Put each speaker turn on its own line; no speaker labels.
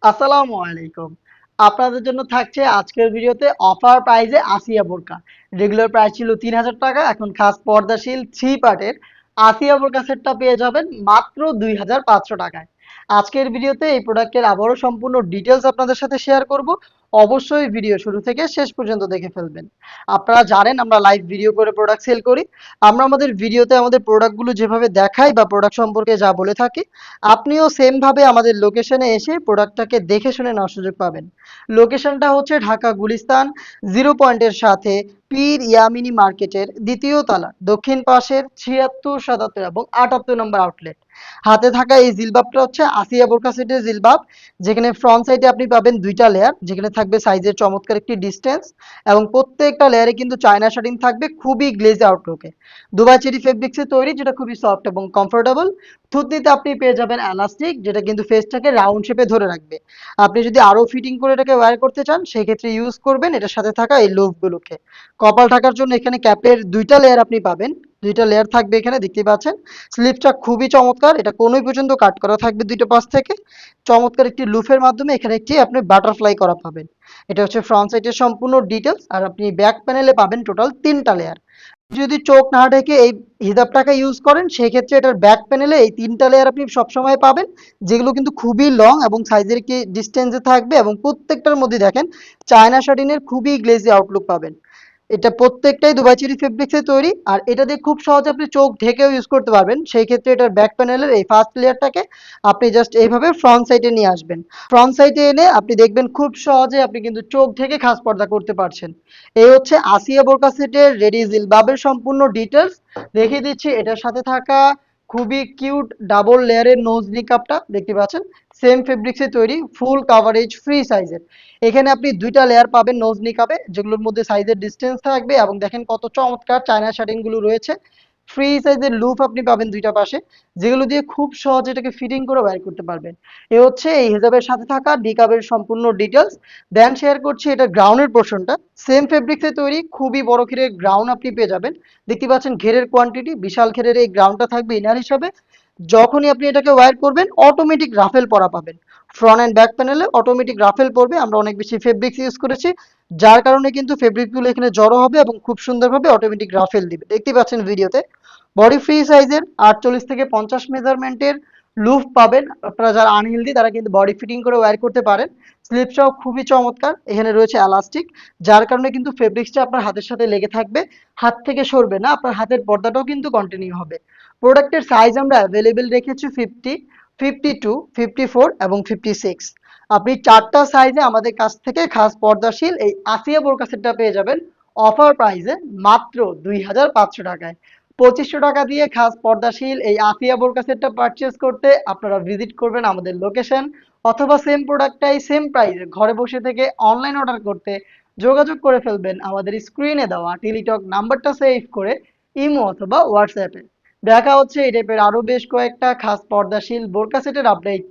আসসালামু আলাইকুম। আপনাদের জন্য থাকছে আজকের ভিডিওতে অফার প্রাইজে আসিয়া বোরকা। রেগুলার প্রাইস ছিল ৩,০০০ টাকা, এখন খাস পর্দাশীল 3 পার্টের আসিয়া বোরকা সেটটা পেয়ে যাবেন মাত্র ২,৫০০ টাকায়। আজকের ভিডিওতে এই প্রোডাক্টের আবারও সম্পূর্ণ ডিটেইলস আপনাদের সাথে শেয়ার করব। অবশ্যই ভিডিও শুরু থেকে শেষ পর্যন্ত দেখে ফেলবেন। আপনারা জানেন আমরা লাইভ ভিডিও করে প্রোডাক্ট সেল করি। আমরা আমাদের ভিডিওতে আমাদের প্রোডাক্টগুলো যেভাবে দেখাই বা প্রোডাক্ট সম্পর্কে যা বলে থাকি, আপনিও সেম ভাবে আমাদের লোকেশনে এসে প্রোডাক্টটাকে দেখে শুনে নেওয়ার সুযোগ পাবেন। লোকেশনটা হচ্ছে ঢাকা গুলিস্তান জিরো পয়েন্টের সাথে পীর ইয়ামিনী মার্কেটের দ্বিতীয় তলা দক্ষিণ পাশের ৭৬, ৭৭ এবং ৭৮ নম্বর আউটলেট। হাতে থাকা এই জিলবাবটা হচ্ছে আসিয়া বোরকা সেটের জিলবাব, যেখানে ফ্রন্ট সাইডে আপনি পাবেন দুইটা লেয়ার, যেখানে থাকবে সাইজের চমৎকার একটি ডিস্টেন্স এবং প্রত্যেকটা লেয়ারে কিন্তু চায়না শাটিং থাকবে খুবই গ্লেজ আউটলুকে। দুবাই চেরি ফেব্রিক্সে তৈরি, যেটা খুবই সফট এবং কমফোর্টেবল। থুতনিতে আপনি পেয়ে যাবেন এলাস্টিক, যেটা কিন্তু ফেসটাকে রাউন্ড শেপে ধরে রাখবে। আপনি যদি আরো ফিটিং করে এটাকে ওয়্যার করতে চান, সেক্ষেত্রে ইউজ করবেন এটার সাথে থাকা এই লুপগুলোকে। কপাল ঢাকার জন্য এখানে ক্যাপের দুইটা লেয়ার আপনি পাবেন, দুইটা লেয়ার থাকবে এখানে, দেখতে পাচ্ছেন। স্লিপটা খুবই চমৎকার, এটা কোনোই পর্যন্ত কাট করা থাকবে দুইটা পাশ থেকে। চমৎকার একটি লুফের মাধ্যমে এখানে একটি আপনি বাটারফ্লাই করা পাবেন। এটা হচ্ছে ফ্রন্ট সাইডের সম্পূর্ণ ডিটেলস। আর আপনি ব্যাক প্যানেলে পাবেন টোটাল তিনটা লেয়ার। যদি চোখ না ঢেকে এই হিজাবটাকে ইউজ করেন, সেক্ষেত্রে এটার ব্যাক প্যানেলে এই তিনটা লেয়ার আপনি সবসময় পাবেন, যেগুলো কিন্তু খুবই লং এবং সাইজের কি ডিস্টেন্সে থাকবে এবং প্রত্যেকটার মধ্যে দেখেন চায়না শাটিনের খুবই গ্লেজি আউটলুক পাবেন। এটা প্রত্যেকটাই দুবাই চেরি ফেব্রিক্সে তৈরি, আর এটা দিয়ে খুব সহজে আপনি চোখ ঢেকেও ইউজ করতে পারবেন। সেই ক্ষেত্রে এটার ব্যাক প্যানেলের এই ফার্স্ট লেয়ারটাকে আপনি জাস্ট এইভাবে ফ্রন্ট সাইডে নিয়ে আসবেন। ফ্রন্ট সাইডে এনে আপনি দেখবেন খুব সহজে আপনি কিন্তু চোখ ঢেকে খাস পর্দা করতে পারছেন। এই হচ্ছে আসিয়া বোরকা সেটের রেডি জিলবাবের সম্পূর্ণ ডিটেলস। দেখিয়ে দিচ্ছি এটার সাথে থাকা খুবই কিউট ডাবল লেয়ারের নোজ নিকাপটা, দেখতে পাচ্ছেন সেম ফেব্রিক্সে তৈরি, ফুল কাভারেজ ফ্রি সাইজের। এখানে আপনি দুইটা লেয়ার পাবেন নোজ নিকাবে, যেগুলোর মধ্যে সাইজের ডিস্টেন্স থাকবে এবং দেখেন কত চমৎকার চায়না শাটিং গুলো রয়েছে। ফ্রি সাইজের লুপ আপনি পাবেন দুইটা পাশে, যেগুলো দিয়ে খুব সহজে এটাকে ফিটিং করে বের করতে পারবেন। এ হচ্ছে এই হিজাবের সাথে থাকা নিকাবের সম্পূর্ণ ডিটেলস। দেন শেয়ার করছি এটা গ্রাউন্ডের পোর্শনটা। সেম ফেব্রিক্সে তৈরি খুবই বড় ঘেরের গ্রাউন্ড আপনি পেয়ে যাবেন। দেখতে পাচ্ছেন ঘেরের কোয়ান্টিটি বিশাল, ঘেরের এই গ্রাউন্ডটা থাকবে ইনার হিসাবে। যখনই আপনি এটাকে ওয়্যার করবেন অটোমেটিক রাফেল পরা পাবেন। ফ্রন্ট অ্যান্ড ব্যাক প্যানেলে অটোমেটিক রাফেল পড়বে। আমরা অনেক বেশি ফেব্রিক্স ইউজ করেছি, যার কারণে কিন্তু ফেব্রিকগুলো এখানে জড়ো হবে এবং খুব সুন্দরভাবে অটোমেটিক রাফেল দিবে, দেখতে পাচ্ছেন ভিডিওতে। বডি ফ্রি সাইজের 48 থেকে 50 মেজারমেন্টের লুফ পাবেন। আপনারা যারা আনহেলদি তারা কিন্তু বডি ফিটিং করে ওয়্যার করতে পারেন। স্লিপসটাও খুবই চমৎকার, এখানে রয়েছে এলাস্টিক, যার কারণে কিন্তু ফেব্রিক্সটা আপনার হাতের সাথে লেগে থাকবে, হাত থেকে সরবে না, আপনার হাতের পর্দাটাও কিন্তু কন্টিনিউ হবে। প্রোডাক্টের সাইজ আমরা অ্যাভেলেবেল রেখেছি 50, 52, 54 এবং 56। আপনি চারটা সাইজে আমাদের কাছ থেকে খাস পর্দাশীল এই আসিয়া বোরকা সেটটা পেয়ে যাবেন অফার প্রাইসে মাত্র ২,৫০০ টাকায়। ২৫০০ টাকা দিয়ে খাস পর্দাশীল এই আসিয়া বোরকা সেটটা পারচেস করতে আপনারা ভিজিট করবেন আমাদের লোকেশন, অথবা সেম প্রোডাক্টটাই সেম প্রাইসে ঘরে বসে থেকে অনলাইন অর্ডার করতে যোগাযোগ করে ফেলবেন আমাদের স্ক্রিনে দেওয়া টেলিটক নাম্বারটা সেভ করে ইমো অথবা হোয়াটসঅ্যাপে। দেখা হচ্ছে এই টাইপের আরো বেশ কয়েকটা খাস পর্দাশীল বোরকা সেটের আপডেট।